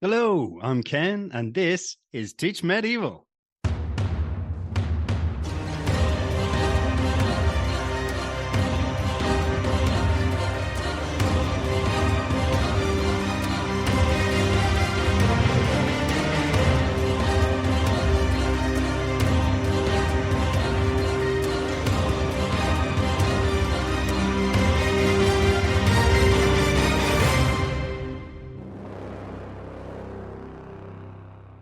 Hello, I'm Ken, and this is Teach Medieval.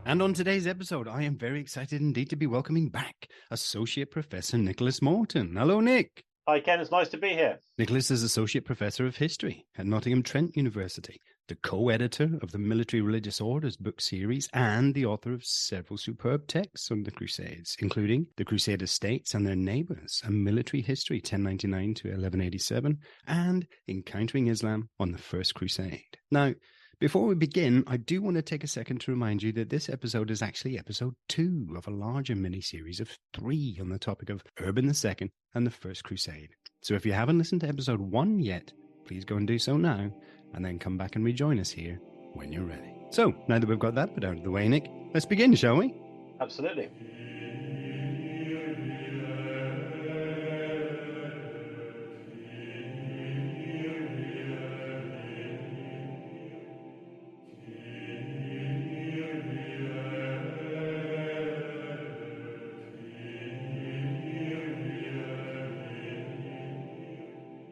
And on today's episode, I am very excited indeed to be welcoming back Associate Professor Nicholas Morton. Hello, Nick. Hi, Ken. It's nice to be here. Nicholas is Associate Professor of History at Nottingham Trent University, the co-editor of the Military Religious Orders book series, and the author of several superb texts on the Crusades, including The Crusader States and Their Neighbours, A Military History 1099 to 1187, and Encountering Islam on the First Crusade. Now, before we begin, I do want to take a second to remind you that this episode is actually episode 2 of a larger mini-series of 3 on the topic of Urban II and the First Crusade. So if you haven't listened to episode 1 yet, please go and do so now, and then come back and rejoin us here when you're ready. So, now that we've got that bit out of the way, Nick, let's begin, shall we? Absolutely.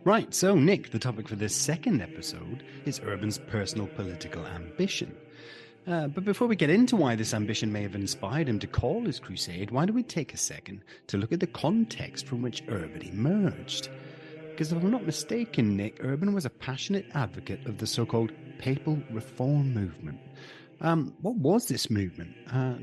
Right, so Nick, the topic for this second episode is Urban's personal political ambition. But before we get into why this ambition may have inspired him to call his crusade, why don't we take a second to look at the context from which Urban emerged? Because if I'm not mistaken, Nick, Urban was a passionate advocate of the so-called papal reform movement. What was this movement?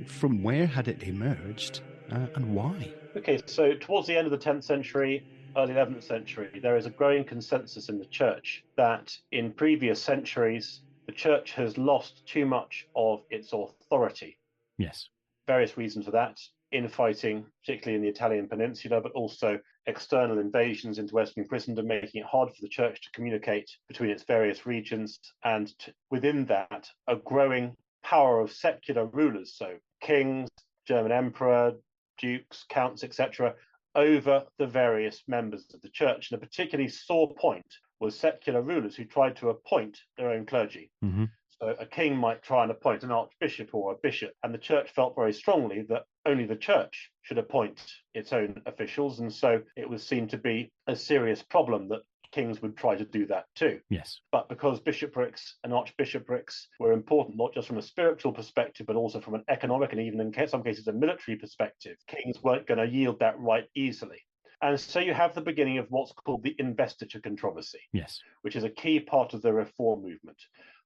From where had it emerged? And why? Okay, so towards the end of the 10th century, early 11th century, there is a growing consensus in the church that in previous centuries, the church has lost too much of its authority. Yes. Various reasons for that: infighting, particularly in the Italian peninsula, but also external invasions into Western Christendom, making it hard for the church to communicate between its various regions. And within that, a growing power of secular rulers, so kings, German emperor, dukes, counts, etc., over the various members of the church. And a particularly sore point was secular rulers who tried to appoint their own clergy. Mm-hmm. So a king might try and appoint an archbishop or a bishop, and the church felt very strongly that only the church should appoint its own officials. And so it was seen to be a serious problem that kings would try to do that too. Yes. But because bishoprics and archbishoprics were important, not just from a spiritual perspective, but also from an economic and even in some cases a military perspective, kings weren't going to yield that right easily. And so you have the beginning of what's called the investiture controversy, Yes, which is a key part of the reform movement.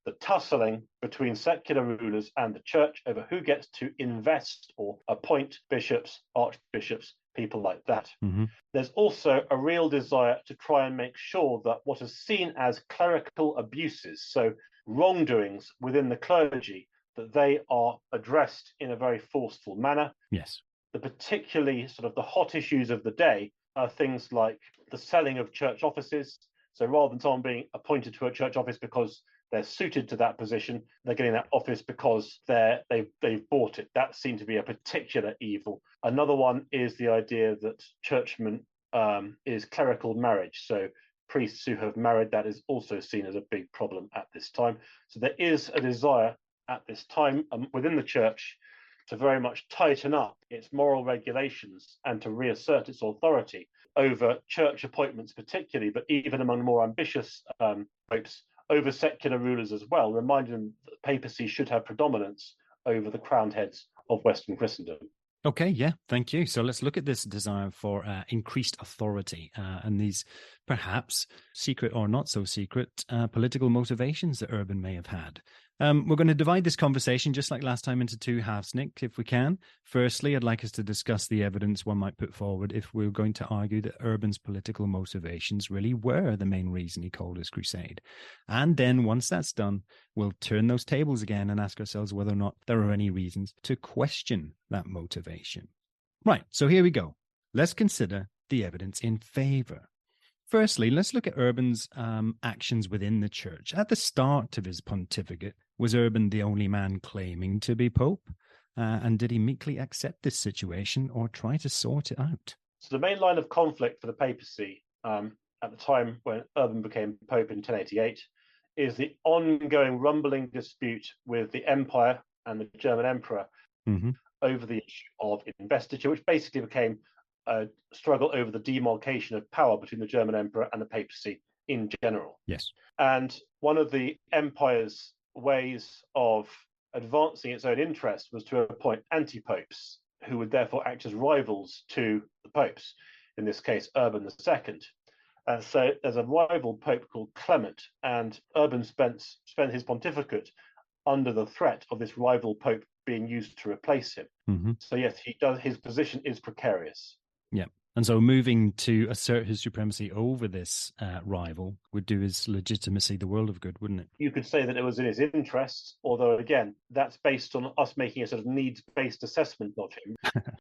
The tussling between secular rulers and the church over who gets to invest or appoint bishops, archbishops, people like that. Mm-hmm. There's also a real desire to try and make sure that what is seen as clerical abuses, so wrongdoings within the clergy, that they are addressed in a very forceful manner. Yes. The particularly sort of the hot issues of the day are things like the selling of church offices. So rather than someone being appointed to a church office because they're suited to that position, they're getting that office because they've bought it. That seemed to be a particular evil. Another one is the idea that churchmen is clerical marriage. So priests who have married, that is also seen as a big problem at this time. So there is a desire at this time within the church to very much tighten up its moral regulations and to reassert its authority over church appointments particularly, but even among more ambitious popes, over secular rulers as well, reminding them that the papacy should have predominance over the crowned heads of Western Christendom. Okay, yeah, thank you. So let's look at this desire for increased authority and these perhaps secret or not so secret political motivations that Urban may have had. We're going to divide this conversation, just like last time, into two halves, Nick, if we can. Firstly, I'd like us to discuss the evidence one might put forward if we're going to argue that Urban's political motivations really were the main reason he called his crusade. And then once that's done, we'll turn those tables again and ask ourselves whether or not there are any reasons to question that motivation. Right, so here we go. Let's consider the evidence in favor. Firstly, let's look at Urban's actions within the church. At the start of his pontificate, was Urban the only man claiming to be pope? And did he meekly accept this situation or try to sort it out? So the main line of conflict for the papacy at the time when Urban became pope in 1088 is the ongoing rumbling dispute with the empire and the German emperor over the issue of investiture, which basically became a struggle over the demarcation of power between the German emperor and the papacy in general. Yes. And one of the empire's ways of advancing its own interests was to appoint anti-popes, who would therefore act as rivals to the popes, in this case, Urban II. And so there's a rival pope called Clement, and Urban spent his pontificate under the threat of this rival pope being used to replace him. So yes, his position is precarious. Yeah. And so moving to assert his supremacy over this rival would do his legitimacy the world of good, wouldn't it? You could say that it was in his interests, although, again, that's based on us making a sort of needs-based assessment of him.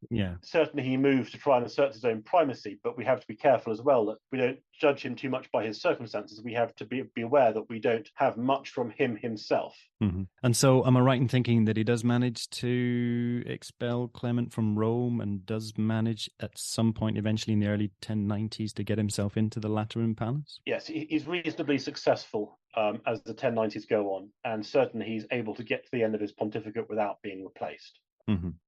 Yeah. Certainly he moved to try and assert his own primacy, but we have to be careful as well that we don't judge him too much by his circumstances. We have to be aware that we don't have much from him himself. And so am I right in thinking that he does manage to expel Clement from Rome and does manage at some point eventually in the early 1090s to get himself into the Lateran Palace? Yes, he's reasonably successful as the 1090s go on, and certainly he's able to get to the end of his pontificate without being replaced.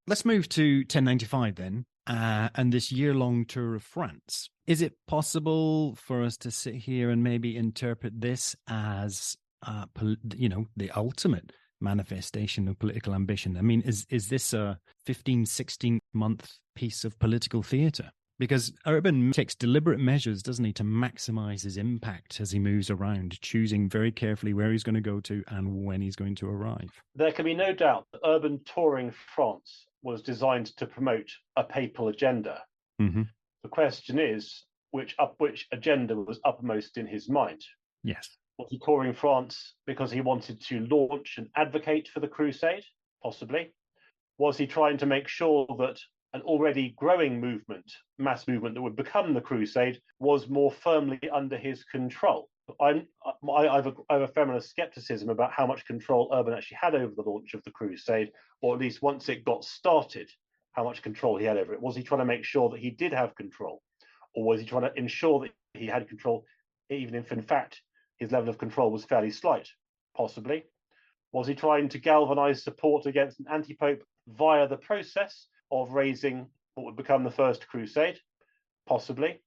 Let's move to 1095 then, and this year-long tour of France. Is it possible for us to sit here and maybe interpret this as, the ultimate manifestation of political ambition? I mean, is this a 15, 16-month piece of political theatre? Because Urban takes deliberate measures, doesn't he, to maximize his impact as he moves around, choosing very carefully where he's going to go to and when he's going to arrive. There can be no doubt that Urban touring France was designed to promote a papal agenda. The question is, which agenda was uppermost in his mind? Yes. Was he touring France because he wanted to launch and advocate for the Crusade? Possibly. Was he trying to make sure that an already growing mass movement that would become the Crusade, was more firmly under his control? I have a feminist skepticism about how much control Urban actually had over the launch of the Crusade, or at least once it got started, how much control he had over it. Was he trying to make sure that he did have control, or was he trying to ensure that he had control, even if in fact his level of control was fairly slight? Possibly. Was he trying to galvanize support against an anti-pope via the process of raising what would become the First Crusade? Possibly.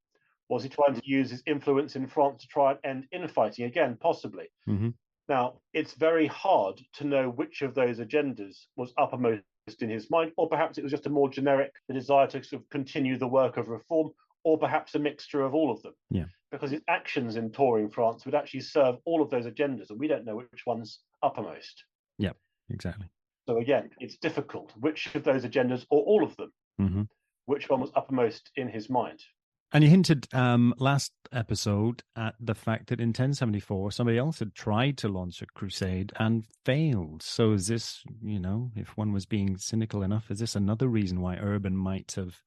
Was he trying to use his influence in France to try and end infighting? Again, possibly. Now, it's very hard to know which of those agendas was uppermost in his mind, or perhaps it was just a more generic desire to sort of continue the work of reform, or perhaps a mixture of all of them. Yeah. Because his actions in touring France would actually serve all of those agendas, and we don't know which one's uppermost. Yeah, exactly. So again, it's difficult. Which of those agendas, or all of them, which one was uppermost in his mind? And you hinted last episode at the fact that in 1074, somebody else had tried to launch a crusade and failed. So is this, if one was being cynical enough, is this another reason why Urban might have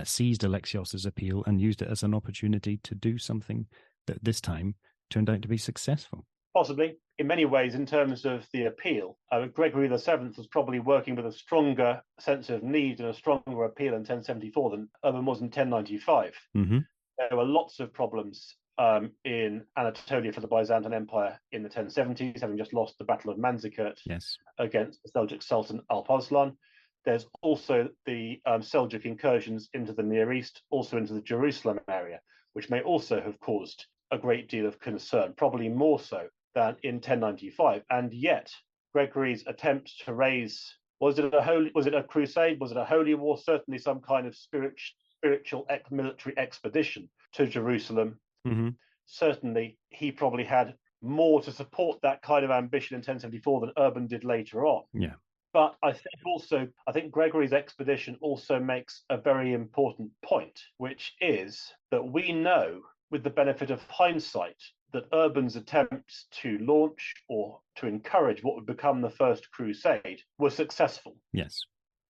seized Alexios' appeal and used it as an opportunity to do something that this time turned out to be successful? Possibly. In many ways, in terms of the appeal, Gregory VII was probably working with a stronger sense of need and a stronger appeal in 1074 than Urban was in 1095. There were lots of problems in Anatolia for the Byzantine Empire in the 1070s, having just lost the Battle of Manzikert against the Seljuk Sultan Alp-Arslan. There's also the Seljuk incursions into the Near East, also into the Jerusalem area, which may also have caused a great deal of concern, probably more so than in 1095. And yet, Gregory's attempt to raise, was it a crusade? Was it a holy war? Certainly some kind of spiritual military expedition to Jerusalem. Certainly, he probably had more to support that kind of ambition in 1074 than Urban did later on. Yeah. But I think Gregory's expedition also makes a very important point, which is that we know, with the benefit of hindsight, that Urban's attempts to launch or to encourage what would become the First Crusade were successful. Yes.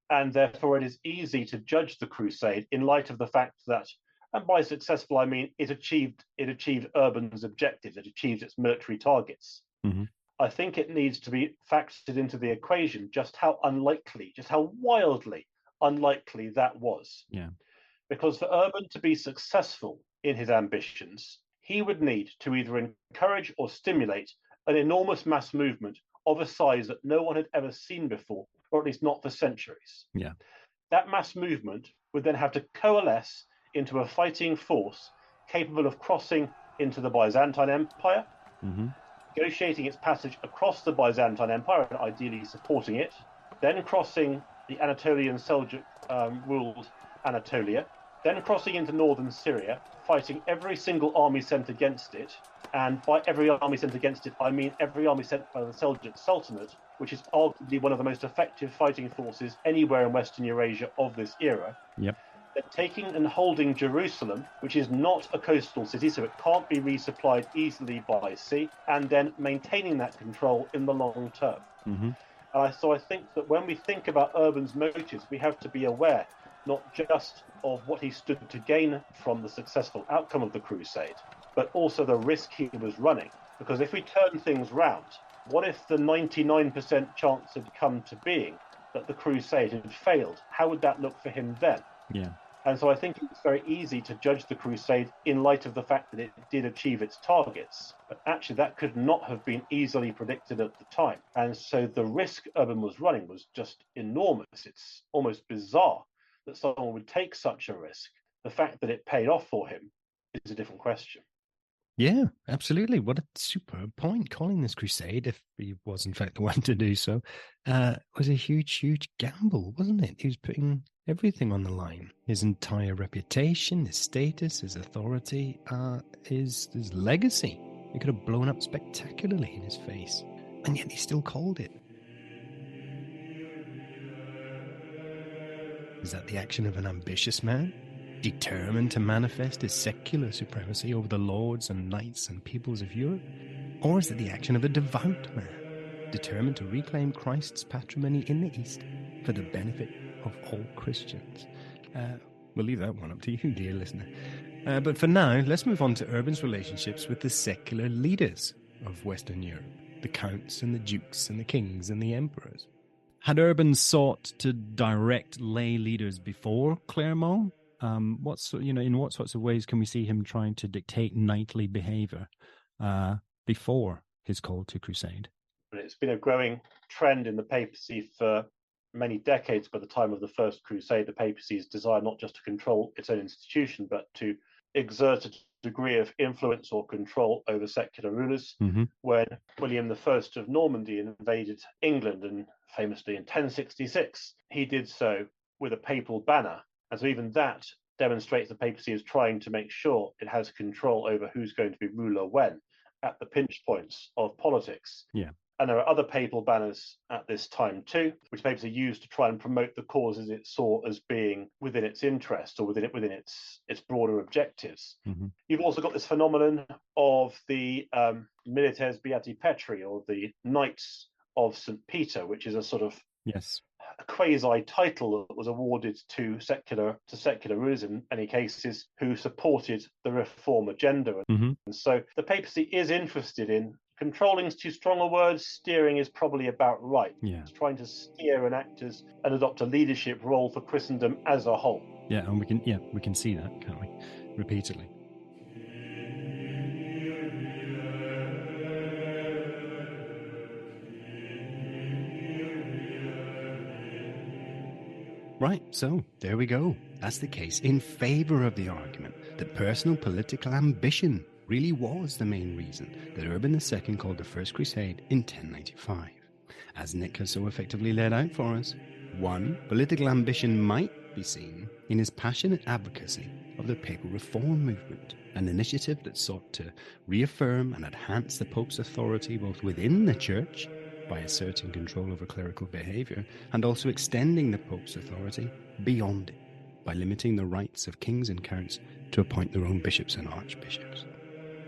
And therefore it is easy to judge the Crusade in light of the fact that And by successful, I mean it achieved Urban's objectives, it achieved its military targets. Mm-hmm. I think it needs to be factored into the equation just how unlikely, just how wildly unlikely that was. Yeah. Because for Urban to be successful in his ambitions, he would need to either encourage or stimulate an enormous mass movement of a size that no one had ever seen before, or at least not for centuries. Yeah. That mass movement would then have to coalesce into a fighting force capable of crossing into the Byzantine Empire, Mm-hmm. negotiating its passage across the Byzantine Empire and ideally supporting it, then crossing the Anatolian Seljuk ruled Anatolia, then crossing into northern Syria, fighting every single army sent against it. And by every army sent against it, I mean every army sent by the Seljuk Sultanate, which is arguably one of the most effective fighting forces anywhere in Western Eurasia of this era. Yep. Then taking and holding Jerusalem, which is not a coastal city, so it can't be resupplied easily by sea, and then maintaining that control in the long term. Mm-hmm. So I think that when we think about Urban's motives, we have to be aware not just of what he stood to gain from the successful outcome of the crusade, but also the risk he was running. Because if we turn things round, what if the 99% chance had come to being that the crusade had failed? How would that look for him then? Yeah. And so I think it's very easy to judge the crusade in light of the fact that it did achieve its targets. But actually, that could not have been easily predicted at the time. And so the risk Urban was running was just enormous. It's almost bizarre that someone would take such a risk. The fact that it paid off for him is a different question. Yeah, absolutely. What a superb point. Calling this crusade, if he was in fact the one to do so, was a huge, huge gamble, wasn't it? He was putting everything on the line. His entire reputation, his status, his authority, his legacy. It could have blown up spectacularly in his face. And yet he still called it. Is that the action of an ambitious man, determined to manifest his secular supremacy over the lords and knights and peoples of Europe? Or is it the action of a devout man, determined to reclaim Christ's patrimony in the East for the benefit of all Christians? We'll leave that one up to you, dear listener. But for now, let's move on to Urban's relationships with the secular leaders of Western Europe, the counts and the dukes and the kings and the emperors. Had Urban sought to direct lay leaders before Clermont? In what sorts of ways can we see him trying to dictate knightly behavior before his call to crusade? It's been a growing trend in the papacy for many decades. By the time of the First Crusade, the papacy's desire not just to control its own institution, but to exert a degree of influence or control over secular rulers. Mm-hmm. When William I of Normandy invaded England, and famously in 1066, he did so with a papal banner. And so even that demonstrates the papacy is trying to make sure it has control over who's going to be ruler when, at the pinch points of politics. Yeah. And there are other papal banners at this time too, which the papacy used to try and promote the causes it saw as being within its interest or within its broader objectives. Mm-hmm. You've also got this phenomenon of the Milites Beati Petri, or the Knights of St. Peter, which is a sort of a quasi title that was awarded to secular rulers in many cases who supported the reform agenda. Mm-hmm. And so the papacy is interested in controlling is too strong a word. Steering is probably about right. Yeah. It's trying to steer and act as and adopt a leadership role for Christendom as a whole. Yeah, and we can see that, can't we? Repeatedly. Right, so there we go. That's the case in favour of the argument that personal political ambition really was the main reason that Urban II called the First Crusade in 1095. As Nick has so effectively laid out for us, one, political ambition might be seen in his passionate advocacy of the papal reform movement, an initiative that sought to reaffirm and enhance the Pope's authority both within the Church by asserting control over clerical behaviour, and also extending the Pope's authority beyond it by limiting the rights of kings and counts to appoint their own bishops and archbishops.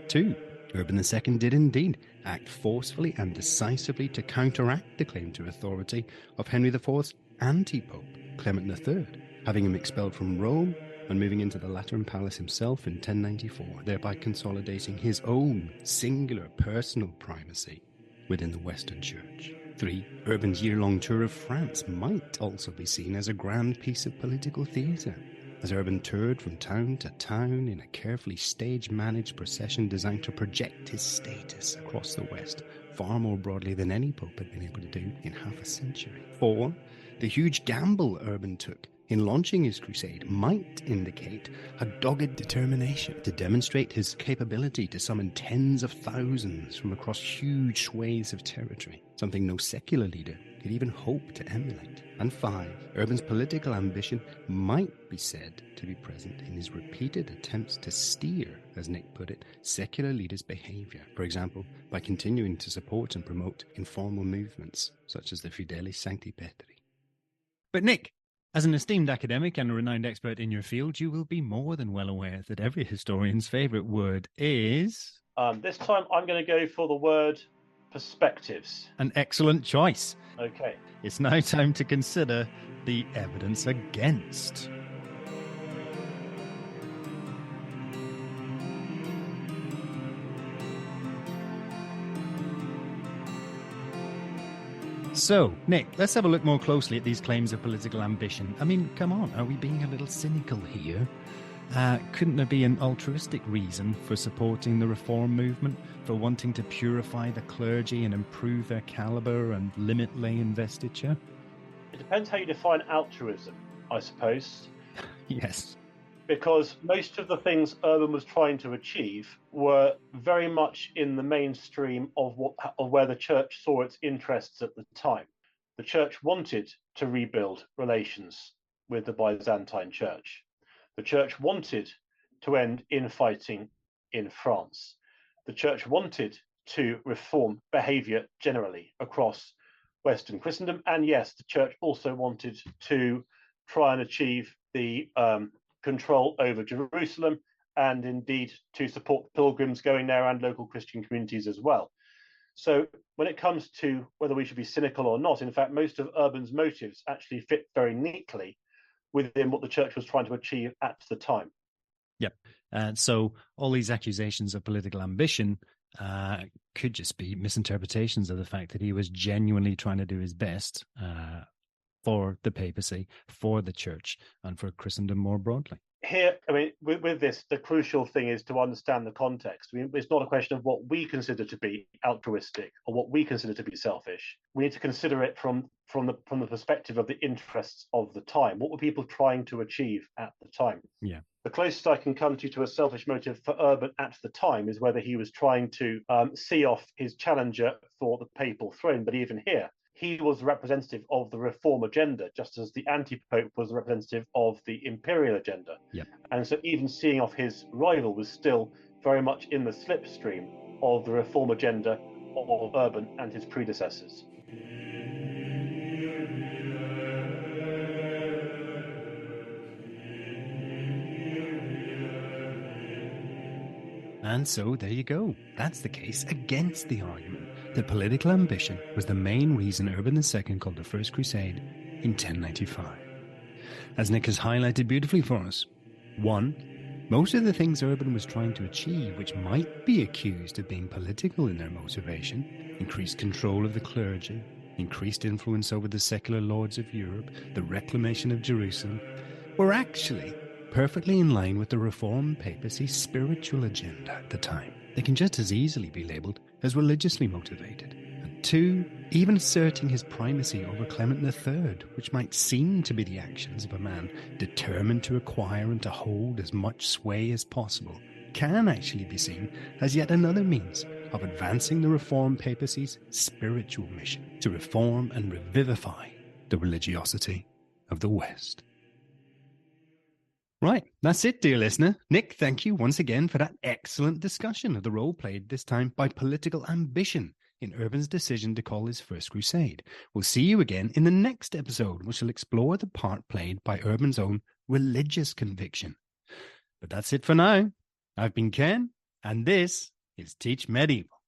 2. Urban II did indeed act forcefully and decisively to counteract the claim to authority of Henry IV's anti-pope, Clement III, having him expelled from Rome and moving into the Lateran Palace himself in 1094, thereby consolidating his own singular personal primacy within the Western Church. 3. Urban's year-long tour of France might also be seen as a grand piece of political theatre, as Urban toured from town to town in a carefully stage-managed procession designed to project his status across the West far more broadly than any pope had been able to do in half a century. 4. The huge gamble Urban took in launching his crusade might indicate a dogged determination to demonstrate his capability to summon tens of thousands from across huge swathes of territory, something no secular leader could even hope to emulate. And 5, Urban's political ambition might be said to be present in his repeated attempts to steer, as Nick put it, secular leaders' behaviour, for example, by continuing to support and promote informal movements such as the Fidelis Sancti Petri. But Nick, as an esteemed academic and a renowned expert in your field, you will be more than well aware that every historian's favourite word is... This time I'm going to go for the word perspectives. An excellent choice. Okay. It's now time to consider the evidence against. So, Nick, let's have a look more closely at these claims of political ambition. I mean, come on, are we being a little cynical here? Couldn't there be an altruistic reason for supporting the reform movement, for wanting to purify the clergy and improve their calibre and limit lay investiture? It depends how you define altruism, I suppose. Yes. Because most of the things Urban was trying to achieve were very much in the mainstream of where the church saw its interests at the time. The church wanted to rebuild relations with the Byzantine church. The church wanted to end infighting in France. The church wanted to reform behaviour generally across Western Christendom. And yes, the church also wanted to try and achieve the control over Jerusalem, and indeed to support pilgrims going there and local Christian communities as well. So when it comes to whether we should be cynical or not, in fact, most of Urban's motives actually fit very neatly within what the church was trying to achieve at the time. Yep. So all these accusations of political ambition could just be misinterpretations of the fact that he was genuinely trying to do his best for the papacy, for the church, and for Christendom more broadly. Here, I mean, with this, the crucial thing is to understand the context. I mean, it's not a question of what we consider to be altruistic or what we consider to be selfish. We need to consider it from the perspective of the interests of the time. What were people trying to achieve at the time? Yeah. The closest I can come to a selfish motive for Urban at the time is whether he was trying to see off his challenger for the papal throne. But even here, he was the representative of the reform agenda, just as the anti-pope was the representative of the imperial agenda. Yep. And so even seeing off his rival was still very much in the slipstream of the reform agenda of Urban and his predecessors. And so there you go. That's the case against the argument that political ambition was the main reason Urban II called the First Crusade in 1095. As Nick has highlighted beautifully for us, 1. Most of the things Urban was trying to achieve, which might be accused of being political in their motivation, increased control of the clergy, increased influence over the secular lords of Europe, the reclamation of Jerusalem, were actually perfectly in line with the Reformed papacy's spiritual agenda at the time. They can just as easily be labelled as religiously motivated. And 2, even asserting his primacy over Clement III, which might seem to be the actions of a man determined to acquire and to hold as much sway as possible, can actually be seen as yet another means of advancing the Reformed papacy's spiritual mission to reform and revivify the religiosity of the West. Right, that's it, dear listener. Nick, thank you once again for that excellent discussion of the role played this time by political ambition in Urban's decision to call his First Crusade. We'll see you again in the next episode, which will explore the part played by Urban's own religious conviction. But that's it for now. I've been Ken, and this is Teach Medieval.